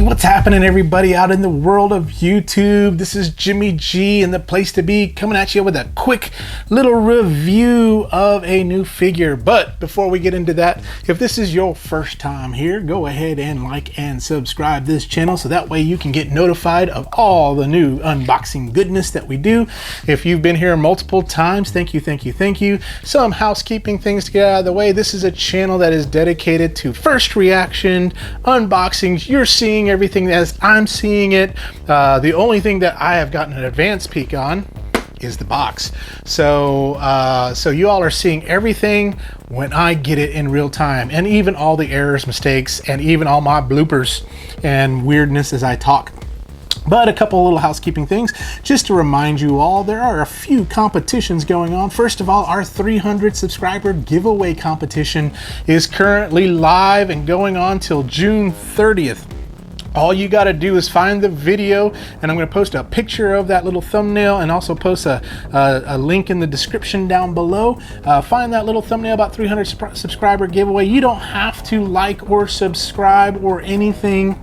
What's happening, everybody out in the world of YouTube? This is Jimmy G and the place to be, coming at you with a quick little review of a new figure. But before we get into that, if this is your first time here, go ahead and like and subscribe this channel so that way you can get notified of all the new unboxing goodness that we do. If you've been here multiple times, thank you. Some housekeeping things to get out of the way. This is a channel that is dedicated to first reaction unboxings. You're seeing everything as I'm seeing it. The only thing that I have gotten an advanced peek on is the box. So you all are seeing everything when I get it in real time, and even all the errors, mistakes, and even all my bloopers and weirdness as I talk. But a couple little housekeeping things, just to remind you all, there are a few competitions going on. First of all, our 300 subscriber giveaway competition is currently live and going on till June 30th. All you got to do is find the video, and I'm going to post a picture of that little thumbnail and also post a link in the description down below. Find that little thumbnail about 300 subscriber giveaway. You don't have to like or subscribe or anything.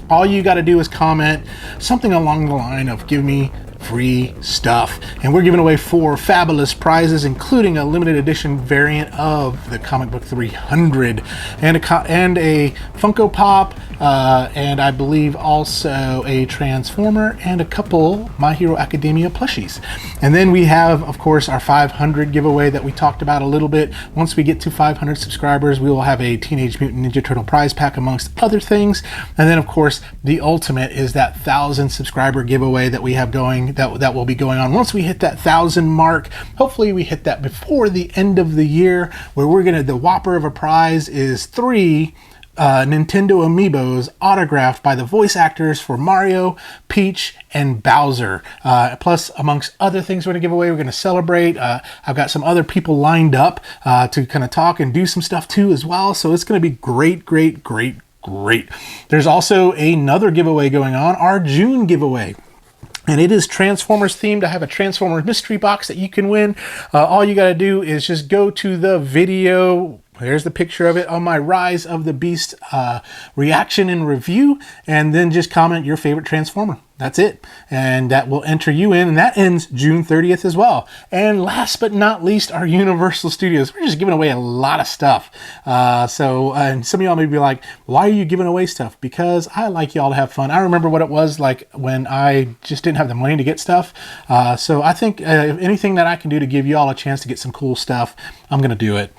All you got to do is comment something along the line of "give me free stuff," and we're giving away 4 fabulous prizes, including a limited edition variant of the comic book 300 and a Funko Pop, and I believe also a Transformer and a couple My Hero Academia plushies. And then we have, of course, our 500 giveaway that we talked about a little bit. Once we get to 500 subscribers, we will have a Teenage Mutant Ninja Turtle prize pack, amongst other things. And then, of course, the ultimate is that 1,000 subscriber giveaway that we have going, that will be going on once we hit that 1,000 mark. Hopefully we hit that before the end of the year, where we're gonna, the whopper of a prize is 3 Nintendo Amiibos autographed by the voice actors for Mario, Peach, and Bowser. Plus, amongst other things we're going to give away, we're going to celebrate. I've got some other people lined up to kind of talk and do some stuff too as well. So it's going to be great. There's also another giveaway going on, our June giveaway. And it is Transformers themed. I have a Transformers mystery box that you can win. All you got to do is just go to the video. There's the picture of it on my Rise of the Beast reaction and review, and then just comment your favorite Transformer. That's it. And that will enter you in, and that ends June 30th as well. And last but not least, our Universal Studios. We're just giving away a lot of stuff. And some of y'all may be like, why are you giving away stuff? Because I like y'all to have fun. I remember what it was like when I just didn't have the money to get stuff. So I think if anything that I can do to give y'all a chance to get some cool stuff, I'm going to do it.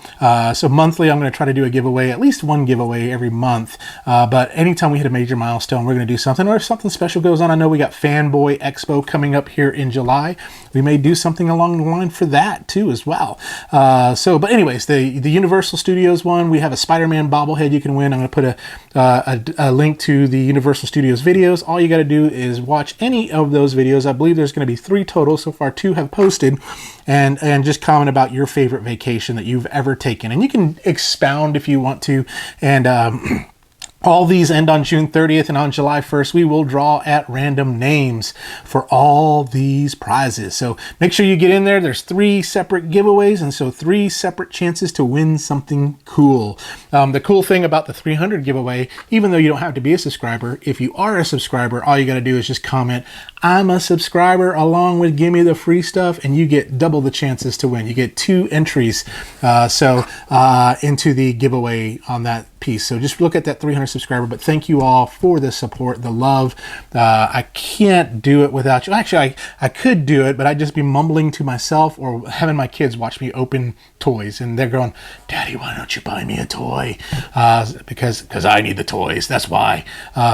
So monthly, I'm going to try to do a giveaway, at least one giveaway every month. But anytime we hit a major milestone, we're going to do something. Or if something special goes on, I know we got Fanboy Expo coming up here in July. We may do something along the line for that too as well. But anyways, the Universal Studios one, we have a Spider-Man bobblehead you can win. I'm going to put a link to the Universal Studios videos. All you got to do is watch any of those videos. I believe there's going to be 3 total. So far 2 have posted, and just comment about your favorite vacation that you've ever taken. And you can expound if you want to. And all these end on June 30th, and on July 1st, we will draw at random names for all these prizes. So make sure you get in there. There's 3 separate giveaways, and so 3 separate chances to win something cool. The cool thing about the 300 giveaway, even though you don't have to be a subscriber, if you are a subscriber, all you got to do is just comment, "I'm a subscriber," along with "give me the free stuff," and you get double the chances to win. You get 2 entries into the giveaway on that piece. So just look at that 300 subscriber. But thank you all for the support, the love. I can't do it without you. Actually, I could do it, but I'd just be mumbling to myself or having my kids watch me open toys, and they're going, "Daddy, why don't you buy me a toy?" Because I need the toys. That's why.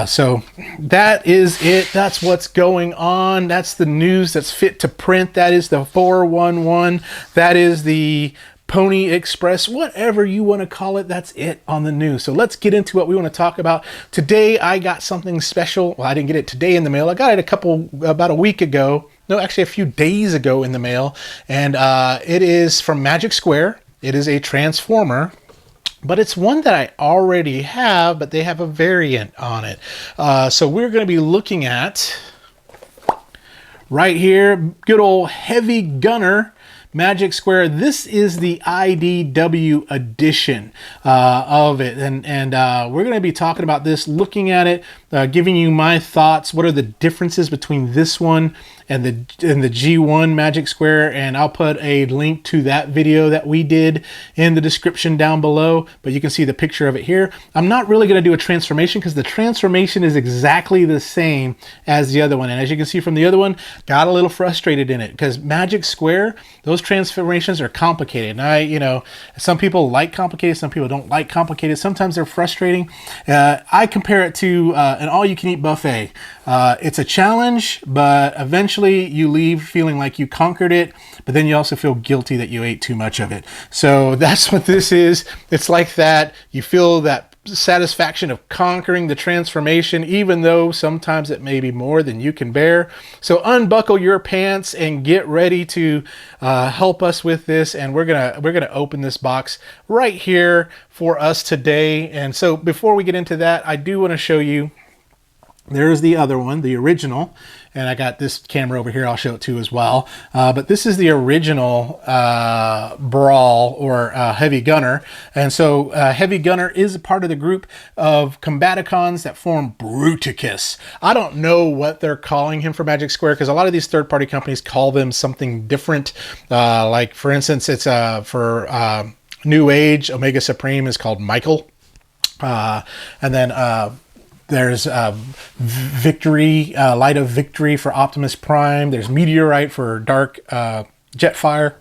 So that is it. That's what's going on. That's the news that's fit to print. That is the 411. That is the Pony Express, whatever you want to call it. That's it on the news. So let's get into what we want to talk about. Today, I got something special. Well, I didn't get it today in the mail. I got it about a week ago. No, actually a few days ago in the mail. And it is from Magic Square. It is a Transformer. But it's one that I already have, but they have a variant on it. So we're going to be looking at right here, good old Heavy Gunner Magic Square. This is the IDW edition of it, and we're going to be talking about this, looking at it, giving you my thoughts. What are the differences between this one and the G1 Magic Square? And I'll put a link to that video that we did in the description down below, but you can see the picture of it here. I'm not really going to do a transformation because the transformation is exactly the same as the other one, and as you can see from the other one, got a little frustrated in it because Magic Square, those transformations are complicated. And you know, some people like complicated, some people don't like complicated. Sometimes they're frustrating. I compare it to an all-you-can-eat buffet. It's a challenge, but eventually you leave feeling like you conquered it, but then you also feel guilty that you ate too much of it. So that's what this is. It's like that. You feel that satisfaction of conquering the transformation, even though sometimes it may be more than you can bear. So unbuckle your pants and get ready to help us with this, and we're gonna open this box right here for us today. And so before we get into that, I do want to show you, there's the other one, the original, and I got this camera over here, I'll show it to you as well. But this is the original Brawl or Heavy Gunner. And so Heavy Gunner is a part of the group of Combaticons that form Bruticus. I don't know what they're calling him for Magic Square, because a lot of these third-party companies call them something different. Like, for instance, it's for New Age, Omega Supreme is called Michael. And then there's Victory, Light of Victory for Optimus Prime. There's Meteorite for Dark Jetfire.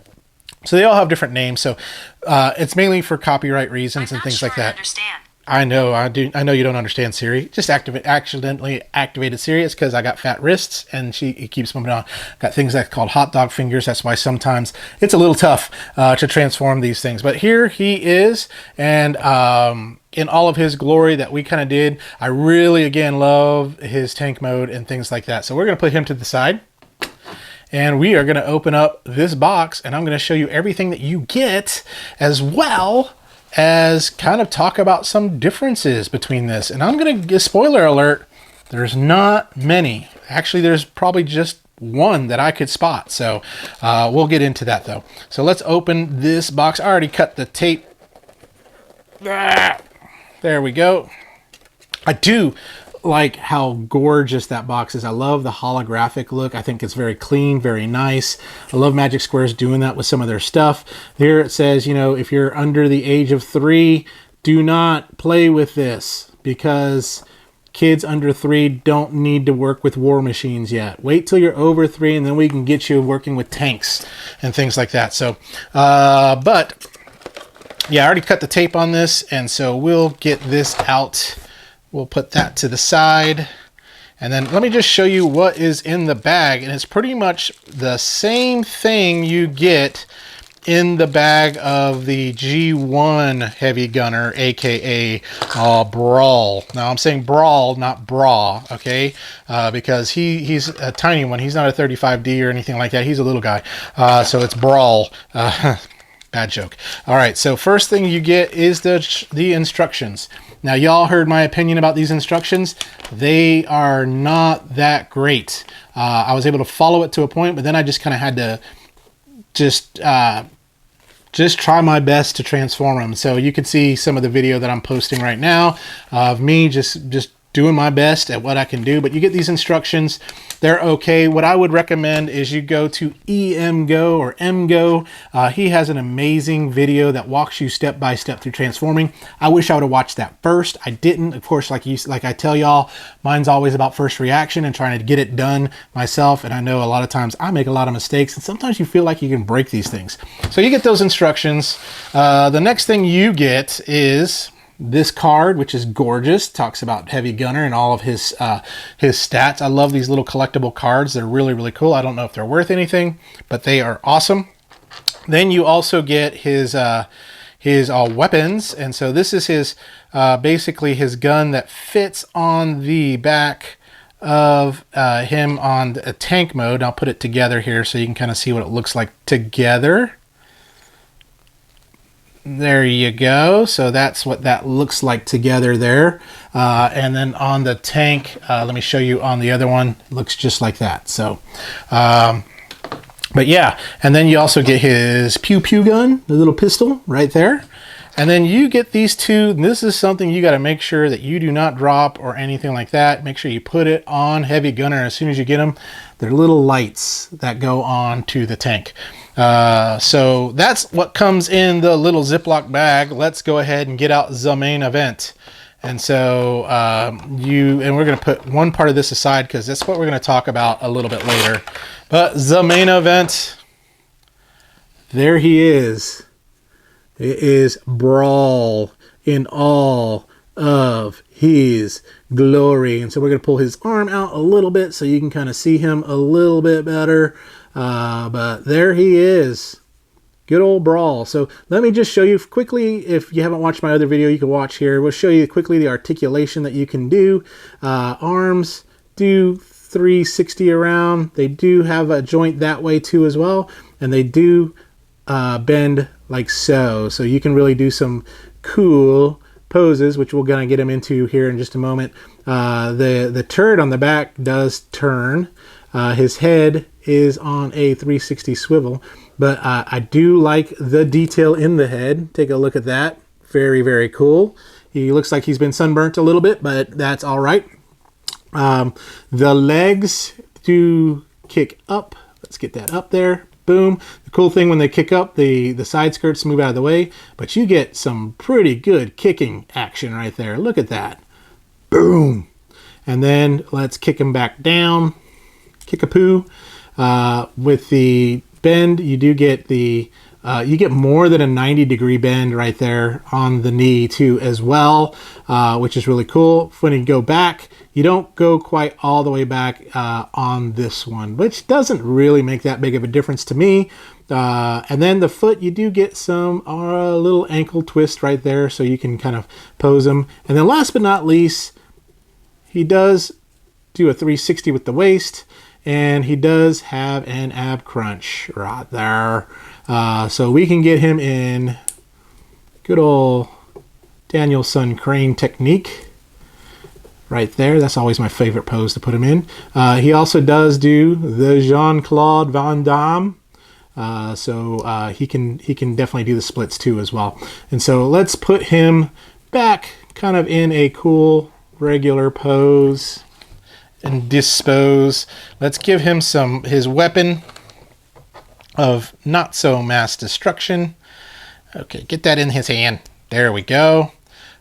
So they all have different names. So it's mainly for copyright reasons and things like that. I know, I know you don't understand Siri. Just accidentally activated Siri. It's because I got fat wrists and it keeps moving on. Got things that's called hot dog fingers. That's why sometimes it's a little tough to transform these things. But here he is, and in all of his glory that we kind of did. I really, again, love his tank mode and things like that. So we're going to put him to the side, and we are going to open up this box, and I'm going to show you everything that you get, as well as kind of talk about some differences between this. And I'm going to, spoiler alert, there's not many. Actually, there's probably just one that I could spot. So we'll get into that though. So let's open this box. I already cut the tape. There we go. I do like how gorgeous that box is. I love the holographic look. I think it's very clean, very nice. I love Magic Square's doing that with some of their stuff. Here it says, you know, if you're under the age of 3, do not play with this, because kids under 3 don't need to work with war machines yet. Wait till you're over 3, and then we can get you working with tanks and things like that. So, but yeah, I already cut the tape on this, and so we'll get this out. We'll put that to the side, and then let me just show you what is in the bag. And it's pretty much the same thing you get in the bag of the G1 Heavy Gunner, aka Brawl. Now I'm saying Brawl, not Bra, okay? Because he's a tiny one. He's not a 35D or anything like that. He's a little guy. So it's Brawl. Bad joke. All right, so first thing you get is the instructions. Now, y'all heard my opinion about these instructions. They are not that great. I was able to follow it to a point, but then I just kind of had to just try my best to transform them. So you can see some of the video that I'm posting right now of me just doing my best at what I can do. But you get these instructions. They're okay. What I would recommend is you go to EMGO or MGO. He has an amazing video that walks you step by step through transforming. I wish I would have watched that first. I didn't. Of course, like I tell y'all, mine's always about first reaction and trying to get it done myself. And I know a lot of times I make a lot of mistakes, and sometimes you feel like you can break these things. So you get those instructions. The next thing you get is this card, which is gorgeous. Talks about Heavy Gunner and all of his stats. I love these little collectible cards. They're really, really cool. I don't know if they're worth anything, but they are awesome. Then you also get his weapons, and so this is his basically his gun that fits on the back of him on a tank mode. I'll put it together here so you can kind of see what it looks like together. There you go. So that's what that looks like together there. And then on the tank, let me show you on the other one, it looks just like that. So But yeah, and then you also get his pew pew gun, the little pistol right there. And then you get these two, and this is something you got to make sure that you do not drop or anything like that. Make sure you put it on heavy gunner as soon as you get them. They're little lights that go on to the tank. So that's what comes in the little Ziploc bag. Let's go ahead and get out the main event. And so we're going to put one part of this aside because that's what we're going to talk about a little bit later. But the main event, there he is. It is Brawl in all of his glory. And so we're going to pull his arm out a little bit so you can kind of see him a little bit better. But there he is. Good old Brawl. So let me just show you quickly, if you haven't watched my other video, you can watch here. We'll show you quickly the articulation that you can do. Arms do 360 around. They do have a joint that way too as well. And they do bend like so. So you can really do some cool poses, which we're going to get him into here in just a moment. The turret on the back does turn. His head is on a 360 swivel, but I do like the detail in the head. Take a look at that. Very, very cool. He looks like he's been sunburnt a little bit, but that's all right. The legs do kick up. Let's get that up there. Boom. The cool thing when they kick up, the side skirts move out of the way, but you get some pretty good kicking action right there. Look at that. Boom. And then let's kick him back down. Kick-a-poo. With the bend, you do get you get more than a 90-degree bend right there on the knee too as well, which is really cool. When you go back, you don't go quite all the way back on this one, which doesn't really make that big of a difference to me. And then the foot, you do get some little ankle twist right there, so you can kind of pose them. And then last but not least, he does do a 360 with the waist, and he does have an ab crunch right there. So we can get him in good old Danielson crane technique right there. That's always my favorite pose to put him in. He also does do the Jean-Claude Van Damme. So he can definitely do the splits too as well. And so let's put him back kind of in a cool regular pose and dispose. Let's give him his weapon of not so mass destruction. Okay, get that in his hand. There we go.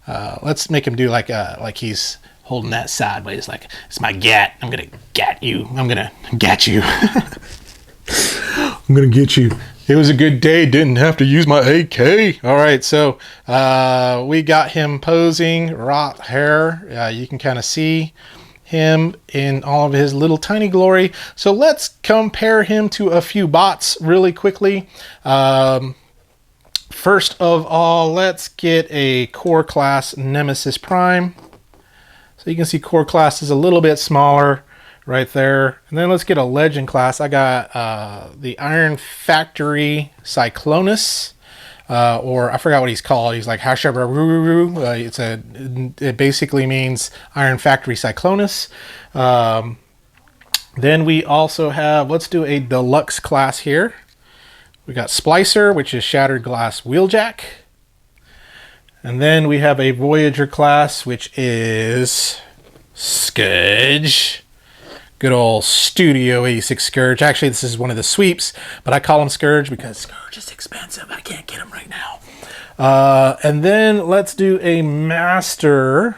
Let's make him do like he's holding that sideways, like it's my gat. I'm gonna gat you. I'm gonna gat you. I'm gonna get you. It was a good day. Didn't have to use my AK. All right, so we got him posing right here. You can kind of see him in all of his little tiny glory. So let's compare him to a few bots really quickly. First of all, let's get a core class Nemesis Prime. So you can see core class is a little bit smaller right there. And then let's get a legend class. I got the Iron Factory Cyclonus. Or I forgot what he's called. He's like Hashabaruru. It basically means Iron Factory Cyclonus. Then we also have, let's do a deluxe class here. We got Splicer, which is Shattered Glass Wheeljack. And then we have a Voyager class, which is Scourge. Good old Studio 86 Scourge. Actually, this is one of the sweeps, but I call him Scourge because Scourge is expensive. I can't get him right now. And then let's do a Master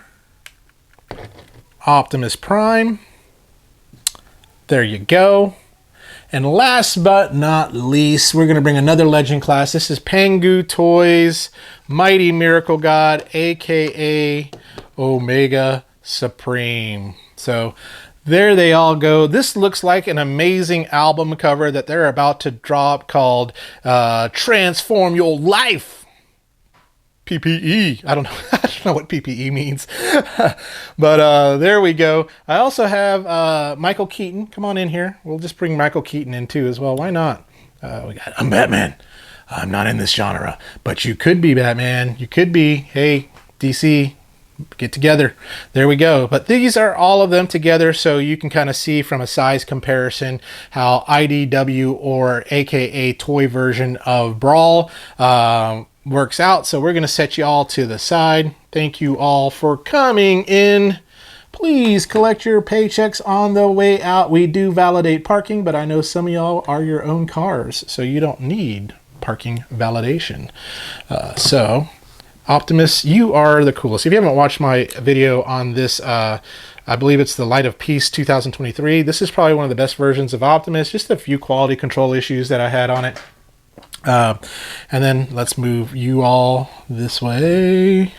Optimus Prime. There you go. And last but not least, we're going to bring another legend class. This is Pangu Toys Mighty Miracle God, aka Omega Supreme. So there they all go. This looks like an amazing album cover that they're about to drop called Transform Your Life. PPE. I don't know. I don't know what PPE means. But there we go. I also have Michael Keaton. Come on in here. We'll just bring Michael Keaton in too as well. Why not? I'm Batman. I'm not in this genre. But you could be Batman. You could be, hey, DC, get together. There we go. But these are all of them together, so you can kind of see from a size comparison how IDW, or aka toy version of Brawl, works out. So we're going to set you all to the side. Thank you all for coming in. Please collect your paychecks on the way out. We do validate parking, but I know some of y'all are your own cars, so you don't need parking validation. So Optimus, you are the coolest. If you haven't watched my video on this, I believe it's the Light of Peace 2023. This is probably one of the best versions of Optimus. Just a few quality control issues that I had on it. And then let's move you all this way.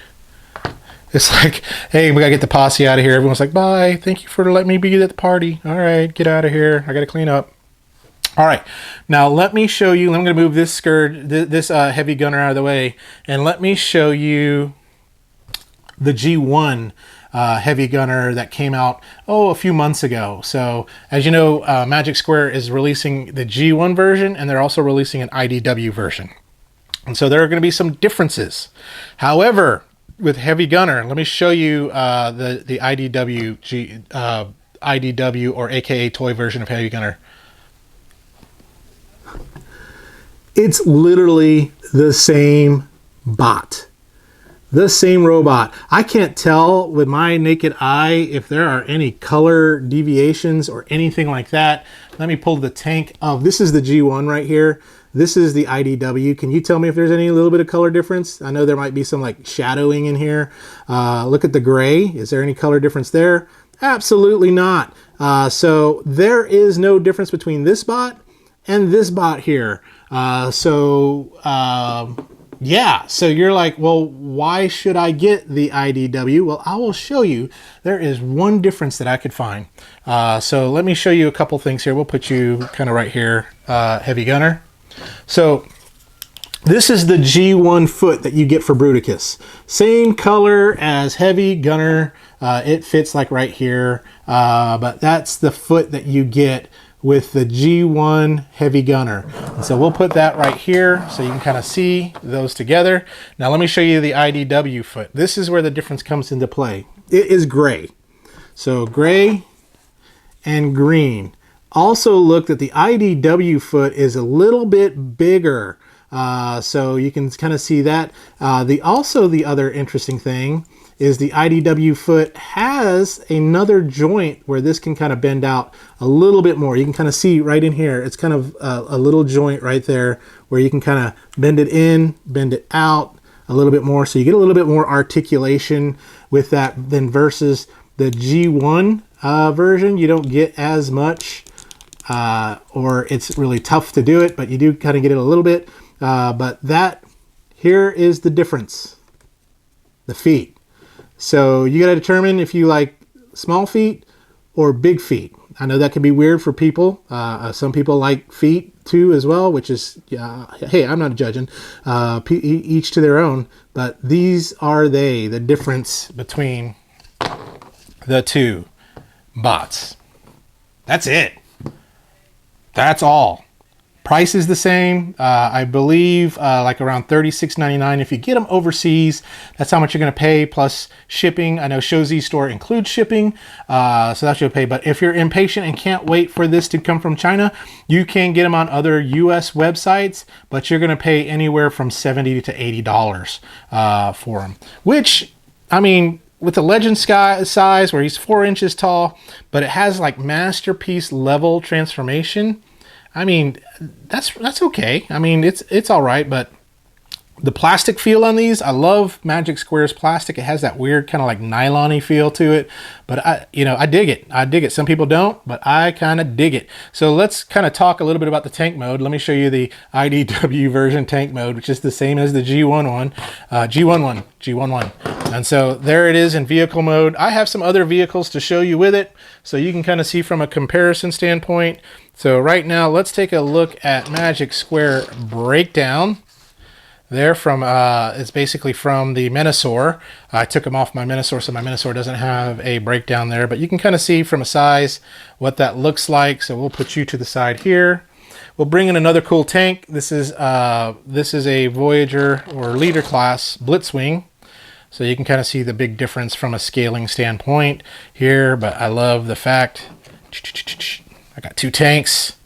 It's like, hey, we gotta get the posse out of here. Everyone's like, bye. Thank you for letting me be at the party. All right, get out of here. I gotta clean up. All right, now let me show you. I'm going to move this this heavy gunner out of the way, and let me show you the G1 heavy gunner that came out a few months ago. So as you know, Magic Square is releasing the G1 version, and they're also releasing an IDW version, and so there are going to be some differences. However, with heavy gunner, let me show you the IDW or aka toy version of heavy gunner. It's literally the same bot, the same robot. I can't tell with my naked eye if there are any color deviations or anything like that. Let me pull the tank of, this is the G1 right here. This is the IDW. Can you tell me if there's any little bit of color difference? I know there might be some like shadowing in here. Look at the gray. Is there any color difference there? Absolutely not. So there is no difference between this bot and this bot here. Yeah, so you're like, well, why should I get the IDW? Well, I will show you. There is one difference that I could find. So let me show you a couple things here. We'll put you kind of right here, heavy gunner. So this is the G1 foot that you get for Bruticus. Same color as heavy gunner. It fits like right here, but that's the foot that you get with the G1 heavy gunner. And so we'll put that right here so you can kind of see those together. Now let me show you the IDW foot. This is where the difference comes into play. It is gray. So gray and green. Also look that the IDW foot is a little bit bigger. So you can kind of see that. Also the other interesting thing is the IDW foot has another joint where this can kind of bend out a little bit more. You can kind of see right in here, it's kind of a little joint right there where you can kind of bend it in, bend it out a little bit more. So you get a little bit more articulation with that than versus the G1 version. You don't get as much, or it's really tough to do it, but you do kind of get it a little bit. But that, here is the difference, the feet. So you got to determine if you like small feet or big feet. I know that can be weird for people. Some people like feet too as well, which is, hey, I'm not judging. Each to their own. But these are the difference between the two bots. That's it. That's all. Price is the same. I believe like around $36.99. If you get them overseas, that's how much you're going to pay plus shipping. I know Showz store includes shipping, so that's what you'll pay. But if you're impatient and can't wait for this to come from China, you can get them on other US websites, but you're going to pay anywhere from $70 to $80 for them. Which, I mean, with the legend size where he's 4 inches tall, but it has like masterpiece level transformation. I mean, that's okay. I mean, it's all right, but the plastic feel on these, I love Magic Square's plastic. It has that weird kind of like nylon-y feel to it, but I dig it. I dig it. Some people don't, but I kind of dig it. So let's kind of talk a little bit about the tank mode. Let me show you the IDW version tank mode, which is the same as the G1 one, G11. And so there it is in vehicle mode. I have some other vehicles to show you with it, so you can kind of see from a comparison standpoint. So right now, let's take a look at Magic Square Breakdown. There from, it's basically from the Menasor. I took them off my Menasor, so my Menasor doesn't have a breakdown there, but you can kind of see from a size what that looks like. So we'll put you to the side here. We'll bring in another cool tank. This is a Voyager or Leader class Blitzwing. So you can kind of see the big difference from a scaling standpoint here, but I love the fact I got 2 tanks.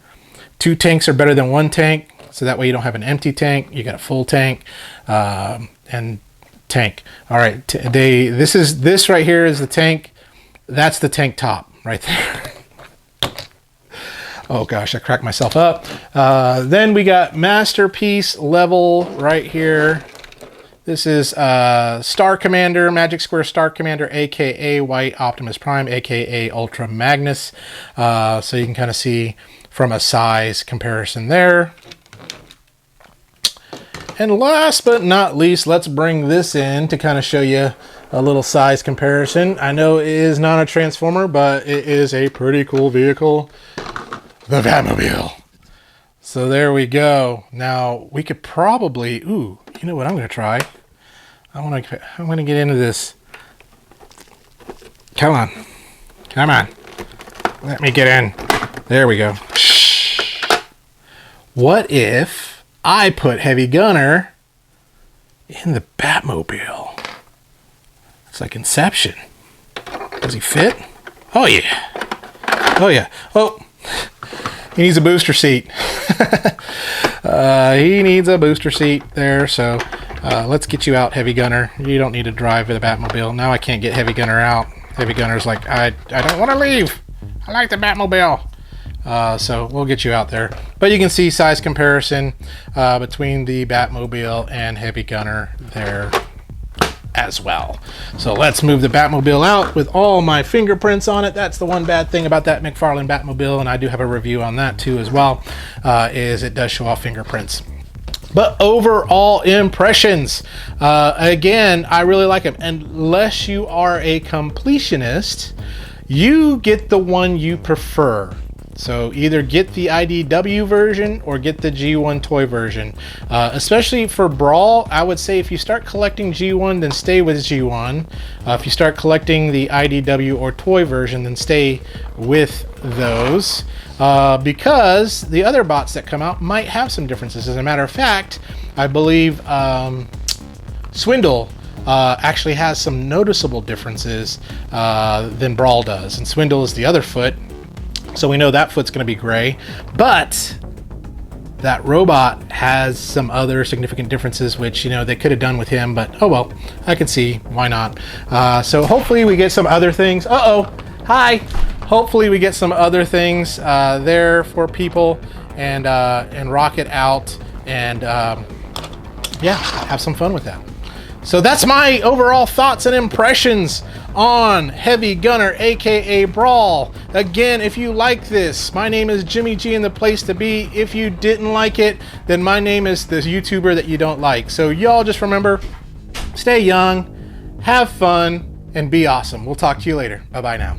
2 tanks are better than 1 tank, so that way you don't have an empty tank. You got a full tank and tank. All right, this right here is the tank. That's the tank top right there. Oh gosh, I cracked myself up. Then we got masterpiece level right here. This is Star Commander, Magic Square Star Commander, aka White Optimus Prime, aka Ultra Magnus. So you can kind of see from a size comparison there. And last but not least, let's bring this in to kind of show you a little size comparison. I know it is not a Transformer, but it is a pretty cool vehicle. The Batmobile. So there we go. Now we could probably, ooh, you know what I'm going to try? I'm going to get into this. Come on. Come on. Let me get in. There we go. What if I put Heavy Gunner in the Batmobile? It's like Inception. Does he fit? Oh yeah. Oh yeah. Oh, he needs a booster seat. He needs a booster seat there. So let's get you out, Heavy Gunner. You don't need to drive the Batmobile. Now I can't get Heavy Gunner out. Heavy Gunner's like, I don't want to leave. I like the Batmobile. So we'll get you out there. But you can see size comparison between the Batmobile and Heavy Gunner there as well. So let's move the Batmobile out with all my fingerprints on it. That's the one bad thing about that McFarlane Batmobile, and I do have a review on that too as well, is it does show off fingerprints. But overall impressions, again, I really like them. Unless you are a completionist, you get the one you prefer. So either get the IDW version or get the G1 toy version. Especially for Brawl, I would say if you start collecting G1, then stay with G1. If you start collecting the IDW or toy version, then stay with those. Because the other bots that come out might have some differences. As a matter of fact, I believe Swindle actually has some noticeable differences than Brawl does. And Swindle is the other foot. So we know that foot's going to be gray, but that robot has some other significant differences, which, you know, they could have done with him, but oh well, I can see why not. So hopefully we get some other things. Uh-oh, hi. Hopefully we get some other things there for people and rock it out and yeah, have some fun with that. So that's my overall thoughts and impressions on Heavy Gunner, aka Brawl. Again, if you like this, my name is Jimmy G and the place to be. If you didn't like it, then my name is the YouTuber that you don't like. So y'all just remember, stay young, have fun, and be awesome. We'll talk to you later. Bye-bye now.